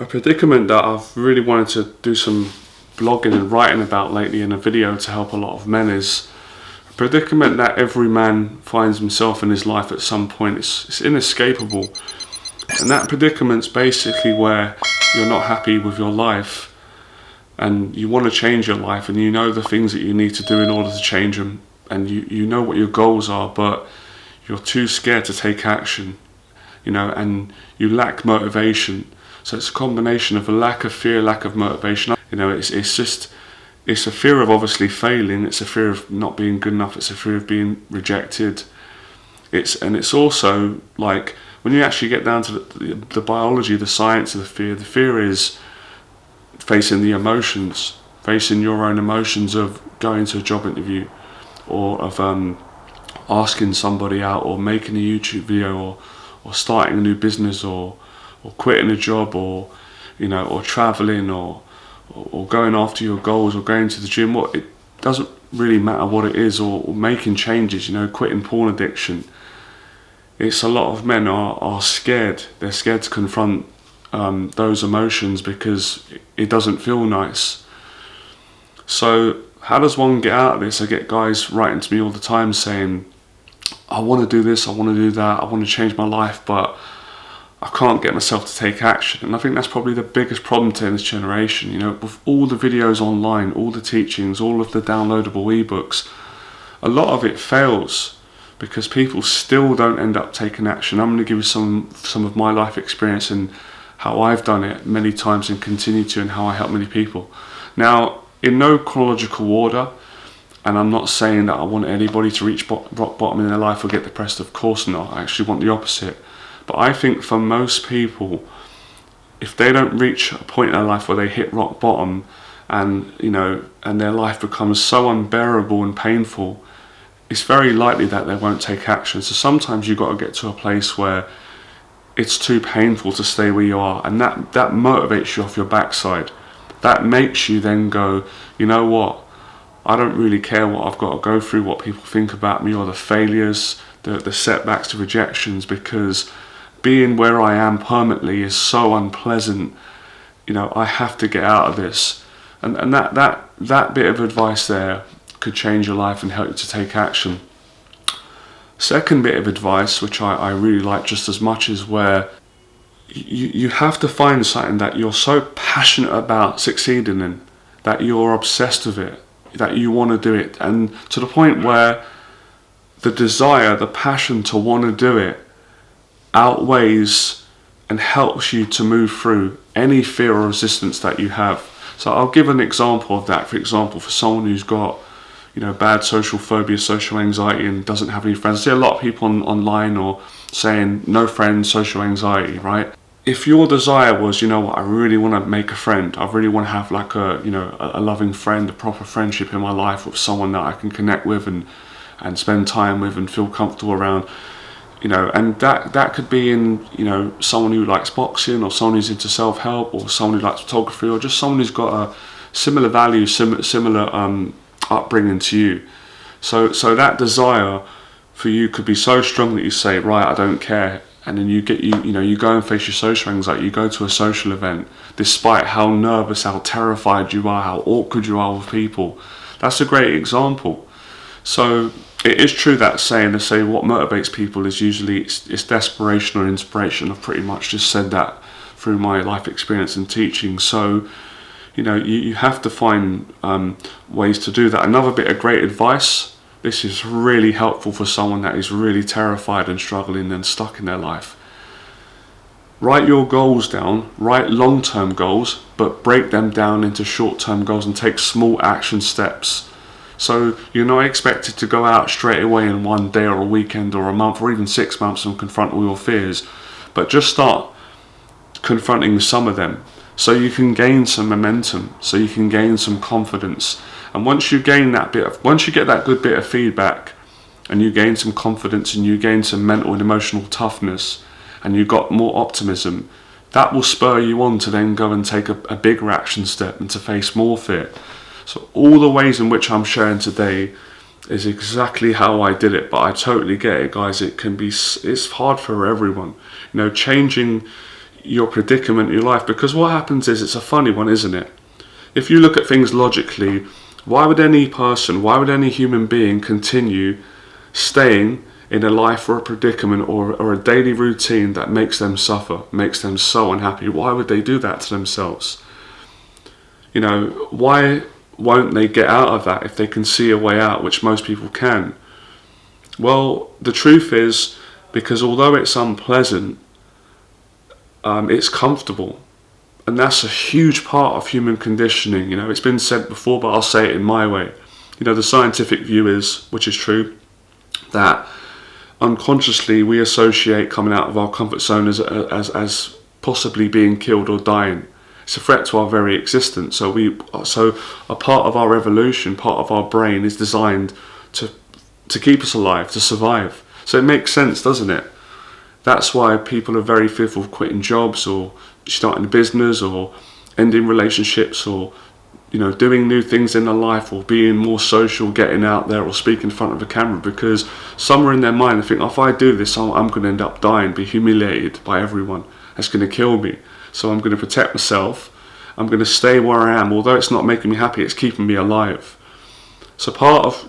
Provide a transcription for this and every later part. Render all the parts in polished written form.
A predicament that I've really wanted to do some blogging and writing about lately in a video to help a lot of men is a predicament that every man finds himself in his life at some point. It's inescapable. And that predicament's basically where you're not happy with your life and you want to change your life, and you know the things that you need to do in order to change them, and you know what your goals are, but you're too scared to take action, and you lack motivation. So it's a combination of a lack of fear, lack of motivation. It's a fear of obviously failing. It's a fear of not being good enough. It's a fear of being rejected. It's also like when you actually get down to the biology, the science of the fear is facing the emotions, facing your own emotions of going to a job interview, or of asking somebody out, or making a YouTube video, or starting a new business, or quitting a job, or traveling, or going after your goals, or going to the gym. It doesn't really matter what it is, or making changes, quitting porn addiction. It's a lot of men are scared. They're scared to confront those emotions because it doesn't feel nice. So how does one get out of this? I get guys writing to me all the time saying, I want to do this, I want to do that, I want to change my life, but I can't get myself to take action. And I think that's probably the biggest problem to this generation. With all the videos online, all the teachings, all of the downloadable ebooks, a lot of it fails because people still don't end up taking action. I'm going to give you some of my life experience and how I've done it many times and continue to, and how I help many people. Now, in no chronological order, and I'm not saying that I want anybody to reach rock bottom in their life or get depressed. Of course not. I actually want the opposite. But I think for most people, if they don't reach a point in their life where they hit rock bottom, and and their life becomes so unbearable and painful, it's very likely that they won't take action. So sometimes you've got to get to a place where it's too painful to stay where you are, and that motivates you off your backside. That makes you then go, you know what? I don't really care what I've got to go through, what people think about me, or the failures, the setbacks, the rejections, because being where I am permanently is so unpleasant. I have to get out of this. And that bit of advice there could change your life and help you to take action. Second bit of advice, which I really like just as much, is where you have to find something that you're so passionate about succeeding in, that you're obsessed with it, that you want to do it, and to the point where the desire, the passion to want to do it outweighs and helps you to move through any fear or resistance that you have. So I'll give an example of that. For example, for someone who's got bad social phobia, social anxiety, and doesn't have any friends. I see a lot of people online or saying no friends, social anxiety, right? If your desire was, I really want to make a friend, I really want to have like a loving friend, a proper friendship in my life with someone that I can connect with and spend time with and feel comfortable around, and that could be in, someone who likes boxing, or someone who's into self-help, or someone who likes photography, or just someone who's got a similar values, similar upbringing to you. So that desire for you could be so strong that you say, right, I don't care. And then you go and face your social anxiety. You go to a social event, despite how nervous, how terrified you are, how awkward you are with people. That's a great example. So it is true that saying, they say what motivates people is usually it's desperation or inspiration. I've pretty much just said that through my life experience and teaching. So you have to find ways to do that. Another bit of great advice. This is really helpful for someone that is really terrified and struggling and stuck in their life. Write your goals down, write long-term goals, but break them down into short-term goals and take small action steps. So you're not expected to go out straight away in one day or a weekend or a month or even 6 months and confront all your fears, but just start confronting some of them so you can gain some momentum, so you can gain some confidence. And once you get that good bit of feedback, and you gain some confidence, and you gain some mental and emotional toughness, and you got more optimism, that will spur you on to then go and take a bigger action step and to face more fear. So all the ways in which I'm sharing today is exactly how I did it, but I totally get it, guys. It's hard for everyone. Changing your predicament in your life. Because what happens is, it's a funny one, isn't it? If you look at things logically, why would any person, why would any human being continue staying in a life or a predicament or a daily routine that makes them suffer, makes them so unhappy? Why would they do that to themselves? You know, why won't they get out of that if they can see a way out, which most people can? Well, the truth is, because although it's unpleasant, it's comfortable. And that's a huge part of human conditioning. You know, it's been said before, but I'll say it in my way. You know, the scientific view is, which is true, that unconsciously we associate coming out of our comfort zone as possibly being killed or dying. It's a threat to our very existence. So a part of our evolution, part of our brain is designed to keep us alive, to survive. So it makes sense, doesn't it? That's why people are very fearful of quitting jobs or starting a business or ending relationships or, you know, doing new things in their life or being more social, getting out there or speaking in front of a camera, because somewhere in their mind they think, oh, if I do this, I'm going to end up dying, be humiliated by everyone. That's going to kill me. So I'm going to protect myself. I'm going to stay where I am. Although it's not making me happy, it's keeping me alive. So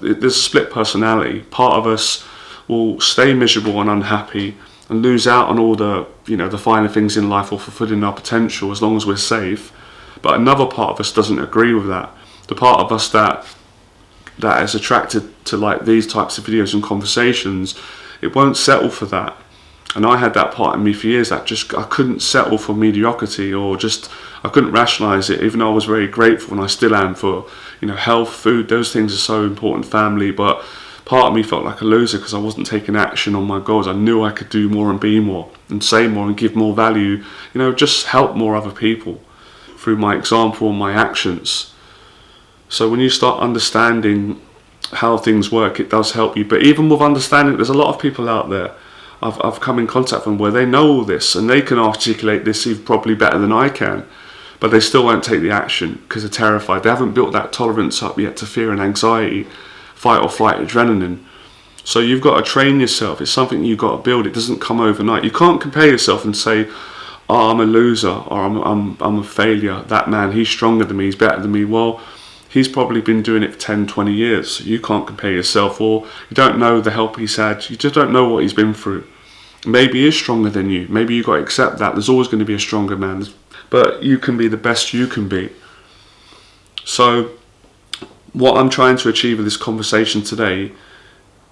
there's a split personality. Part of us will stay miserable and unhappy and lose out on all the, you know, the finer things in life or fulfilling our potential as long as we're safe. But another part of us doesn't agree with that. The part of us that is attracted to like these types of videos and conversations, it won't settle for that. And I had that part in me for years, that I couldn't settle for mediocrity, or just I couldn't rationalise it, even though I was very grateful, and I still am, for, you know, health, food, those things are so important, family. But part of me felt like a loser because I wasn't taking action on my goals. I knew I could do more and be more and say more and give more value, you know, just help more other people through my example and my actions. So when you start understanding how things work, it does help you. But even with understanding, there's a lot of people out there, I've come in contact with them, where they know all this and they can articulate this even probably better than I can, but they still won't take the action because they're terrified. They haven't built that tolerance up yet to fear and anxiety, fight or flight, adrenaline. So you've got to train yourself. It's something you've got to build. It doesn't come overnight. You can't compare yourself and say, oh, I'm a loser, or I'm a failure. That man, he's stronger than me, he's better than me. Well, he's probably been doing it for 10, 20 years. So you can't compare yourself, or you don't know the help he's had. You just don't know what he's been through. Maybe he is stronger than you. Maybe you've got to accept that. There's always going to be a stronger man. But you can be the best you can be. So what I'm trying to achieve with this conversation today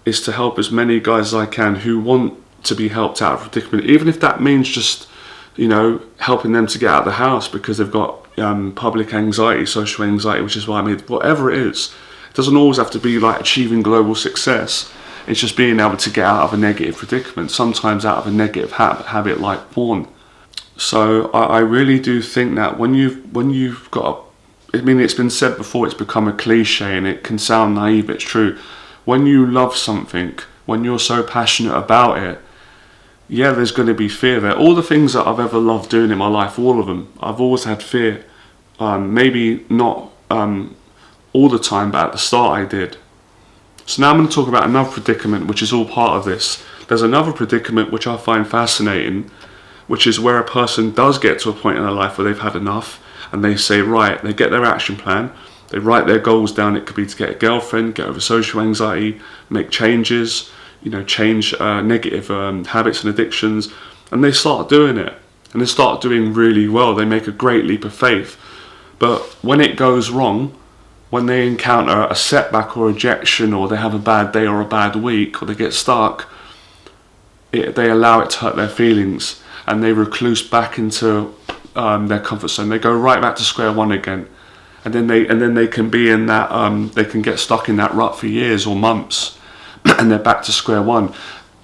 is to help as many guys as I can who want to be helped out of predicament, even if that means just, you know, helping them to get out of the house because they've got public anxiety, social anxiety, which is why I made whatever it is. It doesn't always have to be like achieving global success. It's just being able to get out of a negative predicament, sometimes out of a negative habit like porn. So I really do think that when you've got, I mean, it's been said before, it's become a cliche and it can sound naive, it's true. When you love something, when you're so passionate about it, yeah, there's going to be fear there. All the things that I've ever loved doing in my life, all of them, I've always had fear. Maybe not all the time, but at the start I did. So now I'm going to talk about another predicament, which is all part of this. There's another predicament which I find fascinating, which is where a person does get to a point in their life where they've had enough, and they say, right, they get their action plan, they write their goals down. It could be to get a girlfriend, get over social anxiety, make changes, you know, change negative habits and addictions, and they start doing it, and they start doing really well. They make a great leap of faith. But when it goes wrong, when they encounter a setback or rejection, or they have a bad day or a bad week, or they get stuck, they allow it to hurt their feelings, and they recluse back into their comfort zone. They go right back to square one again, and then they can be in that they can get stuck in that rut for years or months, and they're back to square one.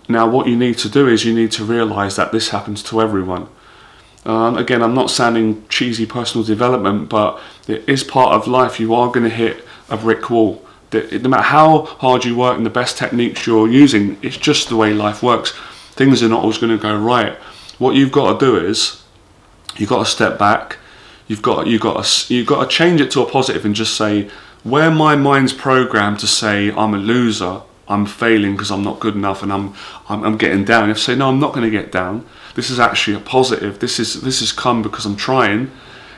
Now, what you need to do is you need to realise that this happens to everyone. Again, I'm not sounding cheesy personal development, but it is part of life. You are going to hit a brick wall. No matter how hard you work and the best techniques you're using, it's just the way life works. Things are not always going to go right. What you've got to do is you've got to step back. You've got to change it to a positive and just say, where my mind's programmed to say I'm a loser, I'm failing because I'm not good enough and I'm getting down. You have to say, no, I'm not going to get down. This is actually a positive. This has come because I'm trying.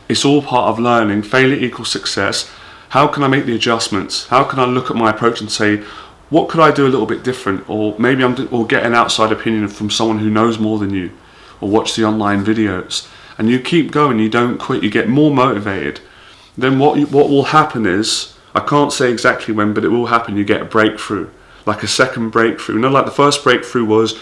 It's all part of learning. Failure equals success. How can I make the adjustments? How can I look at my approach and say, what could I do a little bit different? Or maybe or get an outside opinion from someone who knows more than you, or watch the online videos. And you keep going, you don't quit, you get more motivated. Then what will happen is, I can't say exactly when, but it will happen, you get a breakthrough, like a second breakthrough. You know, like the first breakthrough was,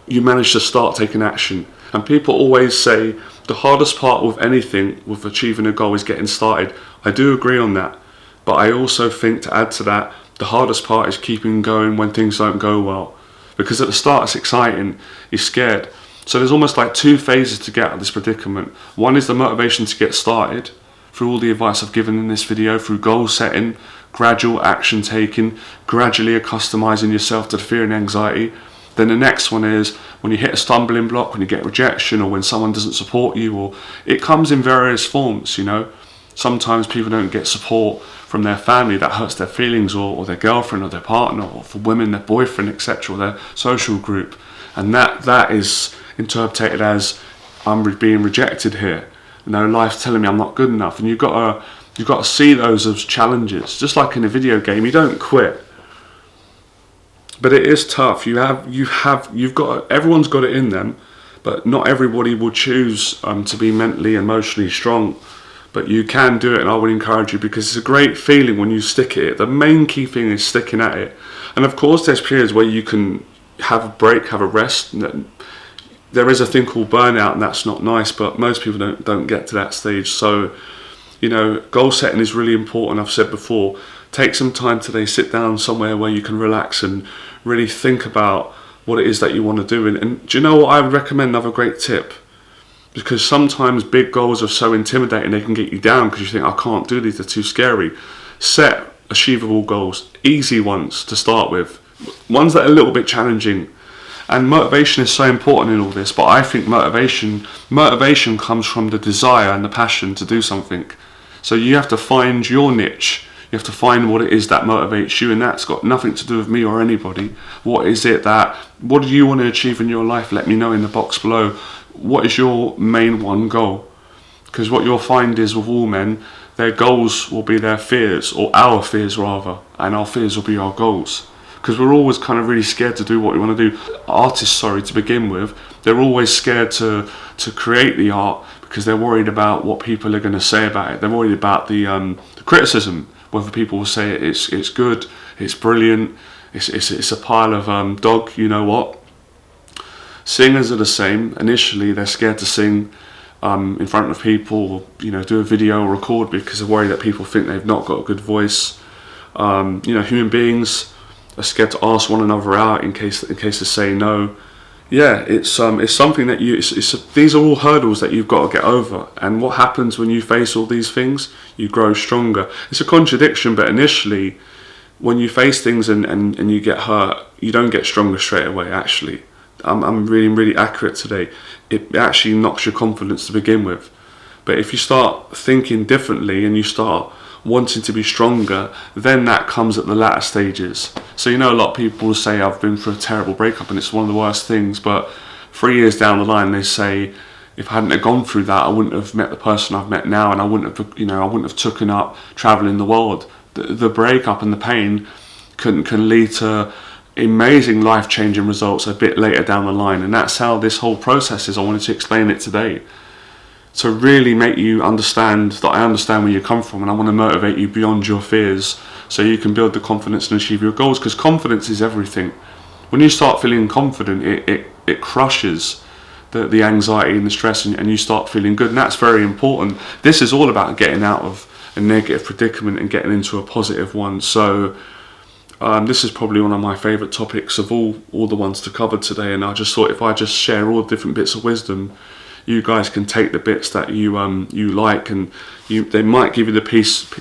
you managed to start taking action. And people always say, the hardest part with anything, with achieving a goal, is getting started. I do agree on that. But I also think, to add to that, the hardest part is keeping going when things don't go well. Because at the start it's exciting, you're scared. So there's almost like two phases to get out of this predicament. One is the motivation to get started, through all the advice I've given in this video, through goal setting, gradual action taking, gradually accustomizing yourself to the fear and anxiety. Then the next one is when you hit a stumbling block, when you get rejection, or when someone doesn't support you, or it comes in various forms, you know. Sometimes people don't get support from their family, that hurts their feelings, or their girlfriend or their partner, or for women their boyfriend, etc., or their social group, and that is interpreted as, I'm being rejected here. You know, life's telling me I'm not good enough, and you've got to see those as challenges. Just like in a video game, you don't quit, but it is tough. You've got, everyone's got it in them, but not everybody will choose to be mentally, emotionally strong. But you can do it, and I would encourage you, because it's a great feeling when you stick at it. The main key thing is sticking at it. And of course there's periods where you can have a break, have a rest. There is a thing called burnout, and that's not nice, but most people don't get to that stage. So, you know, goal setting is really important. I've said before, take some time today, sit down somewhere where you can relax and really think about what it is that you want to do. And do you know what I would recommend? Another great tip. Because sometimes big goals are so intimidating, they can get you down because you think, I can't do these, they're too scary. Set achievable goals, easy ones to start with, ones that are a little bit challenging. And motivation is so important in all this, but I think motivation comes from the desire and the passion to do something. So you have to find your niche. You have to find what it is that motivates you, and that's got nothing to do with me or anybody. What do you want to achieve in your life? Let me know in the box below. What is your main one goal? Because what you'll find is, with all men, their goals will be their fears, or our fears rather, and our fears will be our goals. Because we're always kind of really scared to do what we want to do. Artists, to begin with, they're always scared to create the art because they're worried about what people are going to say about it. They're worried about the criticism, whether people will say it's good, it's brilliant, it's a pile of dog, you know what. Singers are the same. Initially, they're scared to sing in front of people, or, you know, do a video or record because they're worried that people think they've not got a good voice. You know, human beings are scared to ask one another out in case they say no. Yeah, it's something that these are all hurdles that you've got to get over. And what happens when you face all these things? You grow stronger. It's a contradiction, but initially, when you face things and you get hurt, you don't get stronger straight away. Actually, I'm really accurate today. It actually knocks your confidence to begin with. But if you start thinking differently and you start wanting to be stronger, then that comes at the latter stages. So, you know, a lot of people will say, I've been through a terrible breakup and it's one of the worst things, but 3 years down the line they say, if I hadn't have gone through that, I wouldn't have met the person I've met now, and I wouldn't have taken up traveling the world. The breakup and the pain can lead to amazing life-changing results a bit later down the line, and that's how this whole process is. I wanted to explain it today to really make you understand that I understand where you come from, and I want to motivate you beyond your fears so you can build the confidence and achieve your goals, because confidence is everything. When you start feeling confident, it crushes the anxiety and the stress, and you start feeling good, and that's very important. This is all about getting out of a negative predicament and getting into a positive one. So this is probably one of my favourite topics of all the ones to cover today, and I just thought if I just share all the different bits of wisdom, you guys can take the bits that you like, and they might give you the piece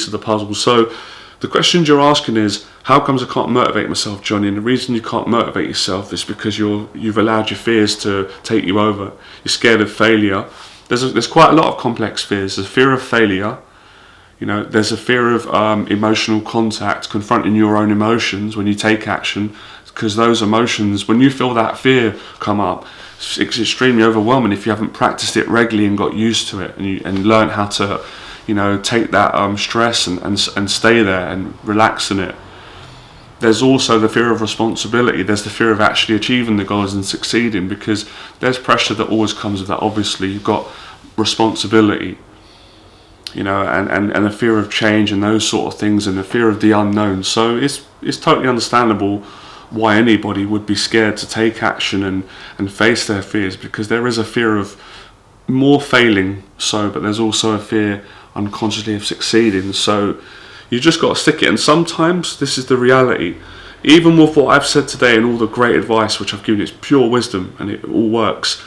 of the puzzle. So the questions you're asking is, how comes I can't motivate myself, Johnny? And the reason you can't motivate yourself is because you've allowed your fears to take you over. You're scared of failure. There's quite a lot of complex fears. There's fear of failure. You know, there's a fear of emotional contact, confronting your own emotions when you take action, because those emotions, when you feel that fear come up, it's extremely overwhelming if you haven't practiced it regularly and got used to it, and learned how to, you know, take that stress and stay there and relax in it. There's also the fear of responsibility. There's the fear of actually achieving the goals and succeeding, because there's pressure that always comes with that. Obviously, you've got responsibility, you know, and the fear of change and those sort of things, and the fear of the unknown. So it's totally understandable why anybody would be scared to take action and face their fears, because there is a fear of more failing, but there's also a fear unconsciously of succeeding. So you just got to stick it. And sometimes this is the reality. Even with what I've said today and all the great advice which I've given you, it's pure wisdom and it all works.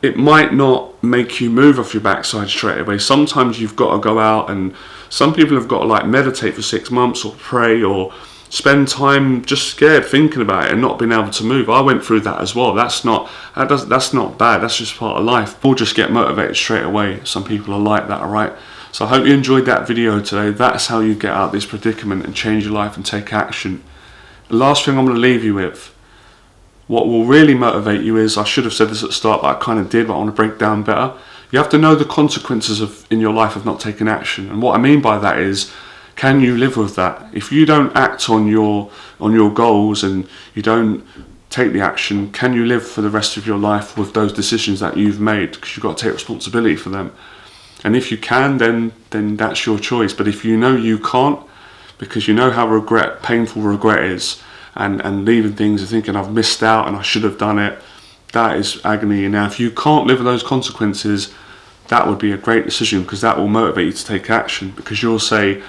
It might not make you move off your backside straight away. Sometimes you've got to go out, and some people have got to like meditate for 6 months, or pray, or spend time just scared thinking about it and not being able to move. I went through that as well. That's not bad. That's just part of life. We'll just get motivated straight away. Some people are like that, alright? So I hope you enjoyed that video today. That's how you get out of this predicament and change your life and take action. The last thing I'm going to leave you with, what will really motivate you is, I should have said this at the start, but I kind of did, but I want to break down better. You have to know the consequences in your life of not taking action. And what I mean by that is, can you live with that? If you don't act on your goals and you don't take the action, can you live for the rest of your life with those decisions that you've made? Because you've got to take responsibility for them. And if you can, then that's your choice. But if you know you can't, because you know how painful regret is, and leaving things and thinking I've missed out and I should have done it, that is agony. And now if you can't live with those consequences, that would be a great decision, because that will motivate you to take action. Because you'll say,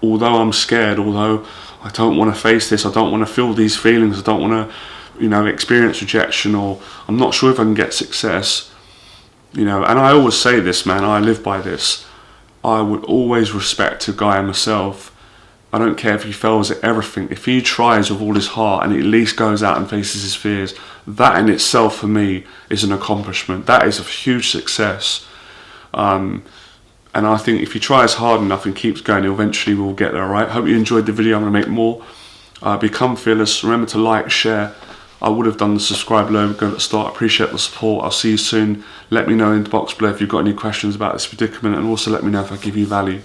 although I'm scared, although I don't want to face this, I don't want to feel these feelings, I don't want to, you know, experience rejection, or I'm not sure if I can get success. You know, and I always say this, man, I live by this. I would always respect a guy myself. I don't care if he fails at everything. If he tries with all his heart and at least goes out and faces his fears, that in itself for me is an accomplishment. That is a huge success. And I think if he tries hard enough and keeps going, eventually we'll get there, right? Hope you enjoyed the video. I'm going to make more. Become fearless. Remember to like, share. I would have done the subscribe logo at the start. Appreciate the support. I'll see you soon. Let me know in the box below if you've got any questions about this predicament, and also let me know if I give you value.